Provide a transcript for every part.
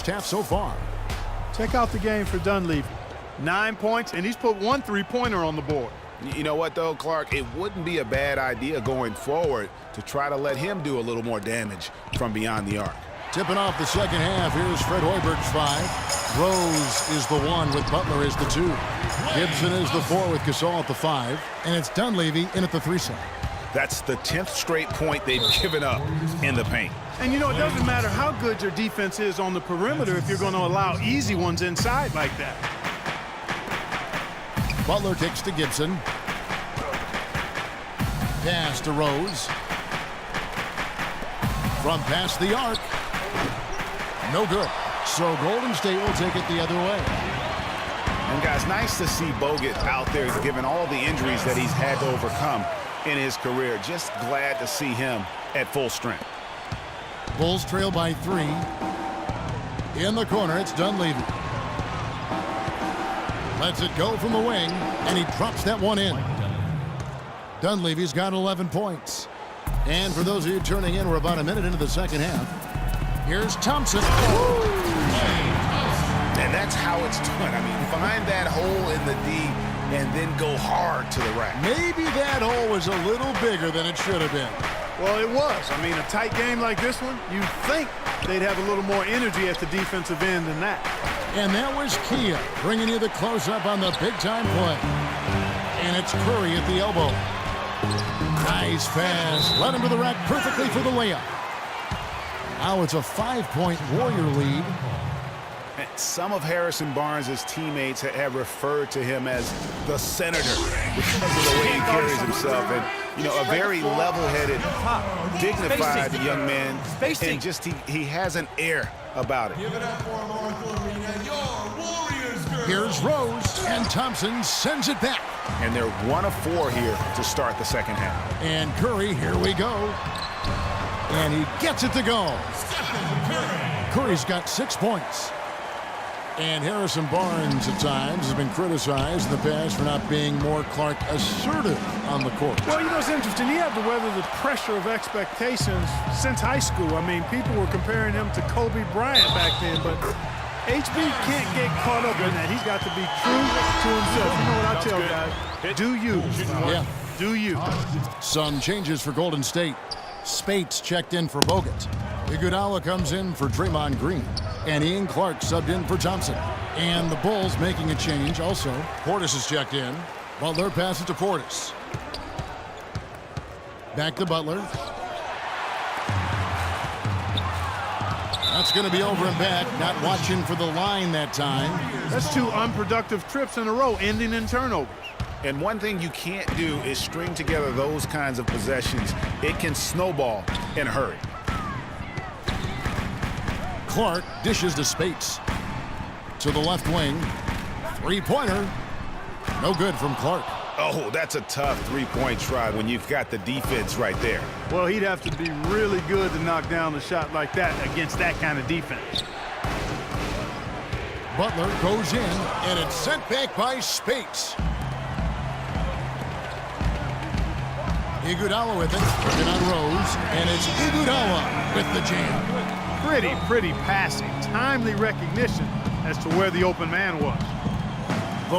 half so far. Check out the game for Dunleavy. 9 points, and he's put 1 3-pointer on the board. You know what, though, Clark? It wouldn't be a bad idea going forward to try to let him do a little more damage from beyond the arc. Tipping off the second half, here's Fred Hoiberg's 5. Rose is the 1 with Butler as the 2. Gibson is the 4 with Gasol at the 5. And it's Dunleavy in at the 3 side. That's the 10th straight point they've given up in the paint. And you know, it doesn't matter how good your defense is on the perimeter if you're going to allow easy ones inside like that. Butler kicks to Gibson. Pass to Rose. From past the arc. No good. So Golden State will take it the other way. And guys, nice to see Bogut out there given all the injuries that he's had to overcome in his career. Just glad to see him at full strength. Bulls trail by 3. In the corner, it's Dunleavy. Lets it go from the wing, and he drops that one in. Dunleavy's got 11 points. And for those of you turning in, we're about a minute into the second half. Here's Thompson. And that's how it's done. I mean, find that hole in the D and then go hard to the rack. Maybe that hole was a little bigger than it should have been. Well, it was. I mean, a tight game like this one, you'd think they'd have a little more energy at the defensive end than that. And that was Kia bringing you the close-up on the big-time play. And it's Curry at the elbow. Nice pass. Led him to the rack perfectly for the layup. Now it's a 5-point Warrior lead. Some of Harrison Barnes' teammates have referred to him as the senator because of the way he carries himself. And, you know, a very level-headed, dignified young man. And just he has an air about it. Here's Rose, and Thompson sends it back. And they're 1 of 4 here to start the second half. And Curry, here we go. And he gets it to go. Curry's got 6 points. And Harrison Barnes at times has been criticized in the past for not being more Clark assertive on the court. Well, you know, it's interesting. He had to weather the pressure of expectations since high school. I mean, people were comparing him to Kobe Bryant back then, but HB can't get caught up in that. He's got to be true to himself. You know what I tell guys? Do you. Yeah. Do you. Some changes for Golden State. Spates checked in for Bogut. Iguodala comes in for Draymond Green. And Ian Clark subbed in for Thompson. And the Bulls making a change also. Portis is checked in. Butler passes to Portis. Back to Butler. That's going to be over and back. Not watching for the line that time. That's 2 unproductive trips in a row, ending in turnovers. And one thing you can't do is string together those kinds of possessions. It can snowball in a hurry. Clark dishes to Spates. To the left wing. 3-pointer. No good from Clark. Oh, that's a tough 3-point try when you've got the defense right there. Well, he'd have to be really good to knock down a shot like that against that kind of defense. Butler goes in, and it's sent back by Spates. Iguodala with it, working on Rose, and it's Iguodala with the jam. Pretty passing, timely recognition as to where the open man was. The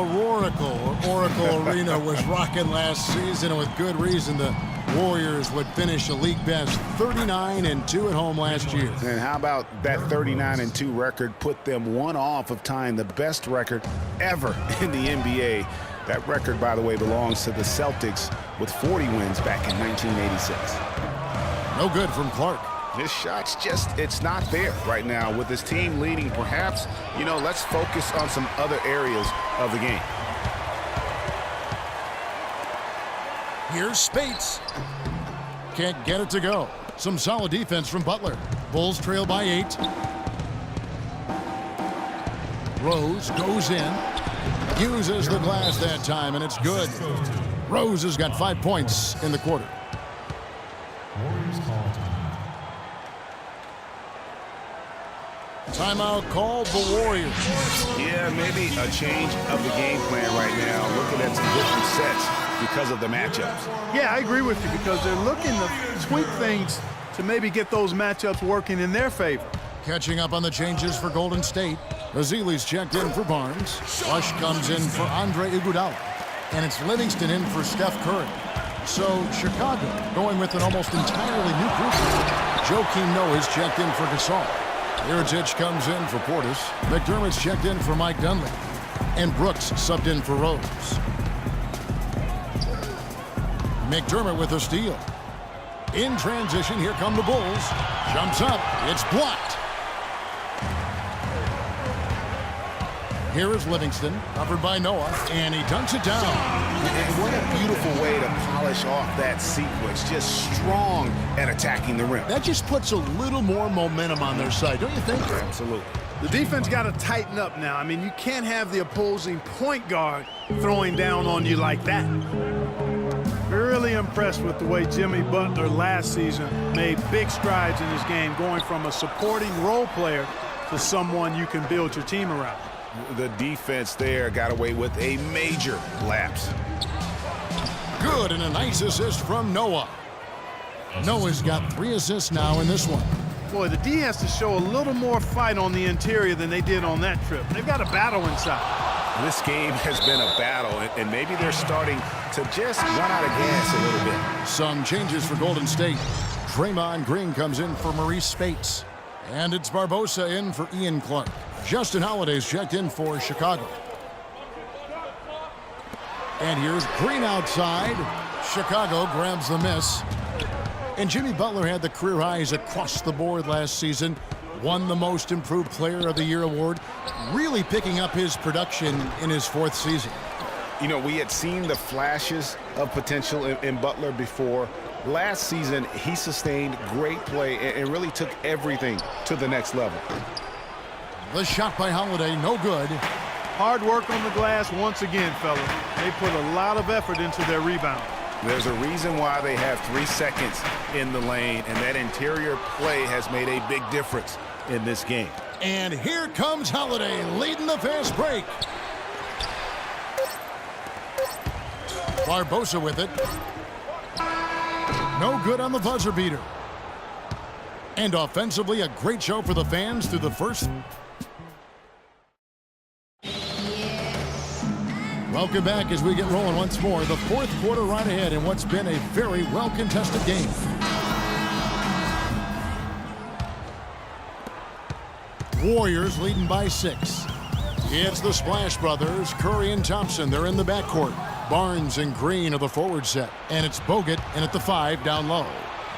Oracle Arena was rocking last season, and with good reason. The Warriors would finish a league best 39-2 at home last year. And how about that 39-2 record put them 1 off of tying the best record ever in the NBA. That record, by the way, belongs to the Celtics with 40 wins back in 1986. No good from Clark. His shot's just, it's not there right now. With his team leading, perhaps, you know, let's focus on some other areas of the game. Here's Spates. Can't get it to go. Some solid defense from Butler. Bulls trail by 8. Rose goes in. Uses the glass that time, and it's good. Rose has got 5 points in the quarter. Timeout called the Warriors. Yeah, maybe a change of the game plan right now. Looking at some different sets because of the matchups. Yeah, I agree with you because they're looking to tweak things to maybe get those matchups working in their favor. Catching up on the changes for Golden State. Ezeli's checked in for Barnes. Flush comes in for Andre Iguodala. And it's Livingston in for Steph Curry. So Chicago going with an almost entirely new group. Joakim Noah is checked in for Gasol. Mirotic comes in for Portis. McDermott's checked in for Mike Dunleavy. And Brooks subbed in for Rose. McDermott with a steal. In transition, here come the Bulls. Jumps up. It's blocked. Here is Livingston, covered by Noah, and he dunks it down. And what a beautiful way to polish off that sequence. Just strong at attacking the rim. That just puts a little more momentum on their side, don't you think? Absolutely. The defense got to tighten up now. I mean, you can't have the opposing point guard throwing down on you like that. Really impressed with the way Jimmy Butler last season made big strides in his game, going from a supporting role player to someone you can build your team around. The defense there got away with a major lapse. Good, and a nice assist from Noah. Noah's got 3 assists now in this one. Boy, the D has to show a little more fight on the interior than they did on that trip. They've got a battle inside. This game has been a battle, and maybe they're starting to just run out of gas a little bit. Some changes for Golden State. Draymond Green comes in for Maurice Spates. And it's Barbosa in for Ian Clark. Justin Holiday's checked in for Chicago. And here's Green outside. Chicago grabs the miss. And Jimmy Butler had the career highs across the board last season. Won the Most Improved Player of the Year award. Really picking up his production in his 4th season. You know, we had seen the flashes of potential in Butler before. Last season, he sustained great play and really took everything to the next level. The shot by Holiday, no good. Hard work on the glass once again, fellas. They put a lot of effort into their rebound. There's a reason why they have 3 seconds in the lane, and that interior play has made a big difference in this game. And here comes Holiday leading the fast break. Barbosa with it. No good on the buzzer beater. And offensively, a great show for the fans through the first. Welcome back as we get rolling once more. The 4th quarter right ahead in what's been a very well-contested game. Warriors leading by 6. It's the Splash Brothers, Curry and Thompson. They're in the backcourt. Barnes and Green are the forward set. And it's Bogut in at the 5 down low.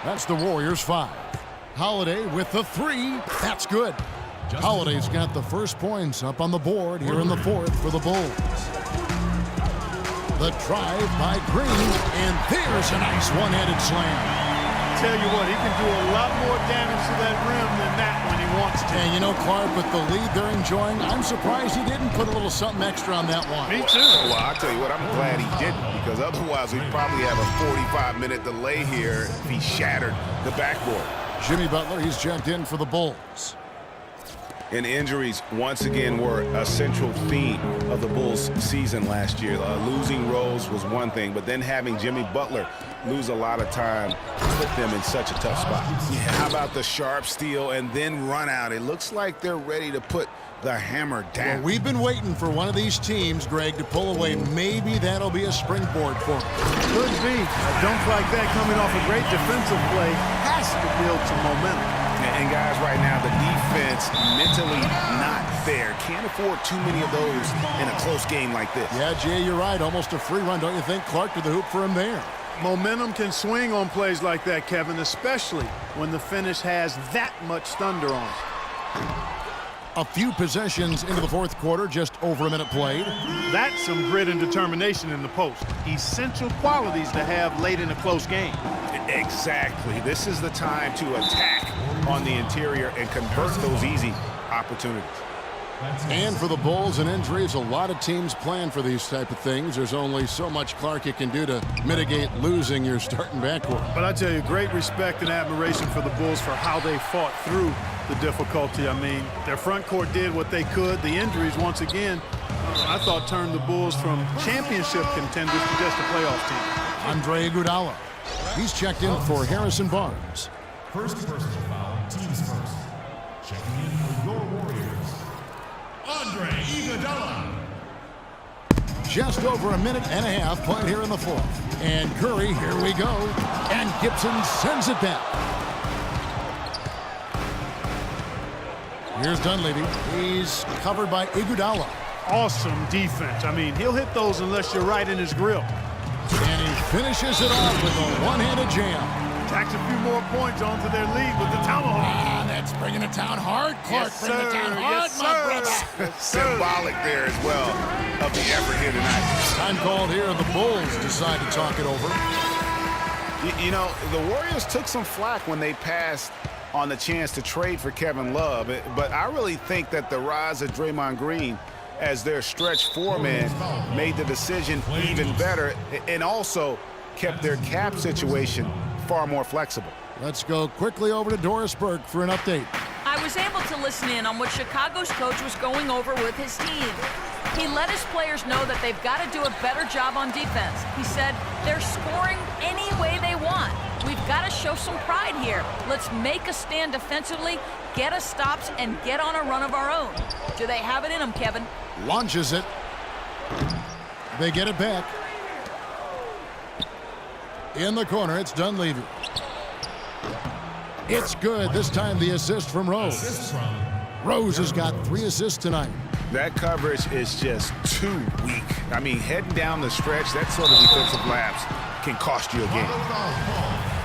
That's the Warriors 5. Holiday with the 3. That's good. Holiday's got the first points up on the board here in the 4th for the Bulls. The drive by Green, and there's a nice one-handed slam. Tell you what, he can do a lot more damage to that rim than that when he wants to. And you know, Clark, with the lead they're enjoying, I'm surprised he didn't put a little something extra on that one. Me too. Well, I'll tell you what, I'm glad he didn't, because otherwise we'd probably have a 45-minute delay here if he shattered the backboard. Jimmy Butler, he's checked in for the Bulls. And injuries, once again, were a central theme of the Bulls' season last year. Losing Rose was one thing, but then having Jimmy Butler lose a lot of time put them in such a tough spot. Yeah, how about the sharp steal and then run out? It looks like they're ready to put the hammer down. Well, we've been waiting for one of these teams, Greg, to pull away. Maybe that'll be a springboard for them. Could be. A dunk like that coming off a great defensive play has to build some momentum. And guys, right now, the defense mentally not there. Can't afford too many of those in a close game like this. Yeah, Jay, you're right. Almost a free run, don't you think? Clark to the hoop for him there. Momentum can swing on plays like that, Kevin, especially when the finish has that much thunder on it. A few possessions into the 4th quarter, just over a minute played. That's some grit and determination in the post. Essential qualities to have late in a close game. Exactly. This is the time to attack on the interior and convert those easy opportunities. And for the Bulls and injuries, a lot of teams plan for these type of things. There's only so much Clark you can do to mitigate losing your starting backcourt. But I tell you, great respect and admiration for the Bulls for how they fought through the difficulty. I mean, their front court did what they could. The injuries, once again, I thought turned the Bulls from championship contenders to just a playoff team. Andre Iguodala. He's checked in for Harrison Barnes. First personal foul, teams first. Checking in Just over a minute and a half played here in the fourth. And Curry, here we go. And Gibson sends it back. Here's Dunleavy. He's covered by Iguodala. Awesome defense. I mean, he'll hit those unless you're right in his grill. And he finishes it off with a one-handed jam. Tacks a few more points onto their lead with the tomahawk. That's bringing it down hard, Clark. Yes, Bring it down sir. hard, Yes, my sir. brother. Symbolic there as well of the effort here tonight. Time called here. The Bulls decide to talk it over. You know, the Warriors took some flack when they passed on the chance to trade for Kevin Love, but I really think that the rise of Draymond Green as their stretch four-man made the decision even better and also kept their cap situation far more flexible. Let's go quickly over to Doris Burke for an update. I was able to listen in on what Chicago's coach was going over with his team. He let his players know that they've got to do a better job on defense. He said they're scoring any way they want. We've got to show some pride here. Let's make a stand defensively, get us stops, and get on a run of our own. Do they have it in them, Kevin? Launches it. They get it back. In the corner, it's Dunleavy. It's good. This time the assist from Rose. Rose has got 3 assists tonight. That coverage is just too weak. I mean, heading down the stretch, that sort of defensive lapse can cost you a game.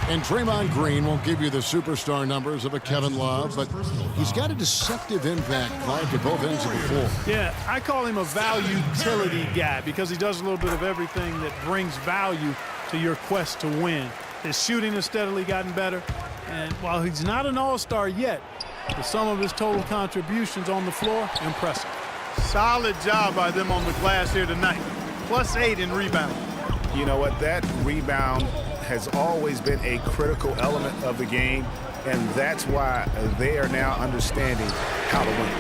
And Draymond Green won't give you the superstar numbers of a Kevin Love, but he's got a deceptive impact, Clark, at both ends of the floor. Yeah, I call him a value utility guy because he does a little bit of everything that brings value to your quest to win. His shooting has steadily gotten better, and while he's not an all-star yet, the sum of his total contributions on the floor, impressive. Solid job by them on the glass here tonight. +8 in rebounding. You know what? That rebound has always been a critical element of the game, and that's why they are now understanding how to win.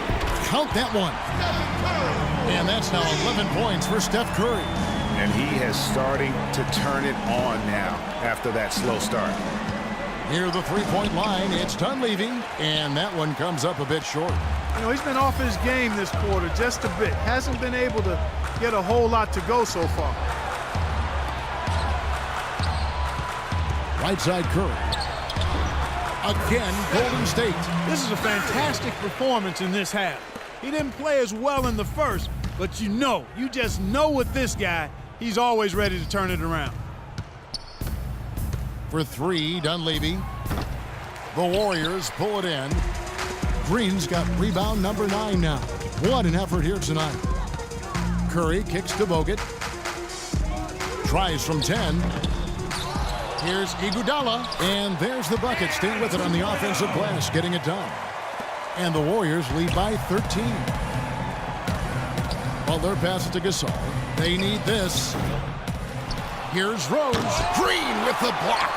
Count that one. And that's now 11 points for Steph Curry. And he has starting to turn it on now after that slow start. Near the three-point line, it's Dunleavy, and that one comes up a bit short. You know, he's been off his game this quarter just a bit. Hasn't been able to get a whole lot to go so far. Right side Curry. Again, Golden State. This is a fantastic performance in this half. He didn't play as well in the first, but you just know with this guy, he's always ready to turn it around. For 3, Dunleavy. The Warriors pull it in. Green's got rebound number 9 now. What an effort here tonight. Curry kicks to Bogut. Tries from 10. Here's Iguodala, and there's the bucket. Staying with it on the offensive glass, getting it done. And the Warriors lead by 13. Butler passes to Gasol. They need this. Here's Rose. Green with the block.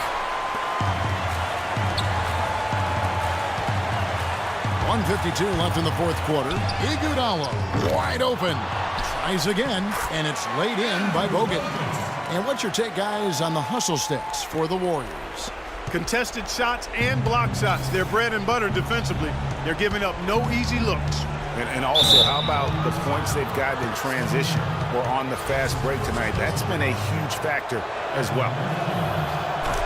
1:52 left in the fourth quarter. Iguodala wide open. Tries again, and it's laid in by Bogut. And what's your take, guys, on the hustle stats for the Warriors? Contested shots and block shots. They're bread and butter defensively. They're giving up no easy looks. And also, how about the points they've gotten in transition or on the fast break tonight? That's been a huge factor as well.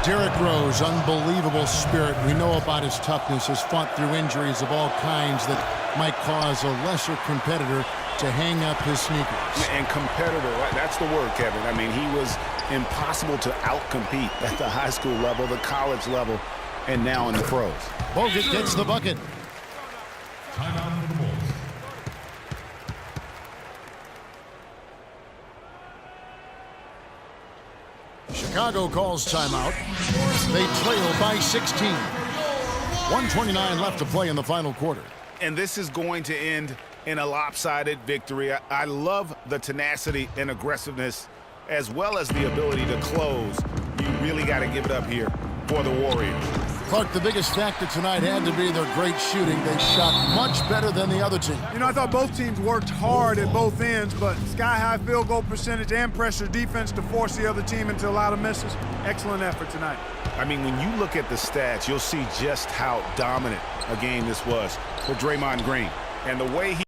Derrick Rose, unbelievable spirit. We know about his toughness, has fought through injuries of all kinds that might cause a lesser competitor to hang up his sneakers. And competitor, that's the word, Kevin. I mean, he was impossible to outcompete at the high school level, the college level, and now in the pros. Bogut gets the bucket. Timeout for the Bulls. Chicago calls timeout. They trail by 16. 1:29 left to play in the final quarter. And this is going to end in a lopsided victory. I love the tenacity and aggressiveness as well as the ability to close. You really got to give it up here for the Warriors. Clark, the biggest factor tonight had to be their great shooting. They shot much better than the other team. You know, I thought both teams worked hard at both ends, but sky-high field goal percentage and pressure defense to force the other team into a lot of misses. Excellent effort tonight. I mean, when you look at the stats, you'll see just how dominant a game this was for Draymond Green. And the way he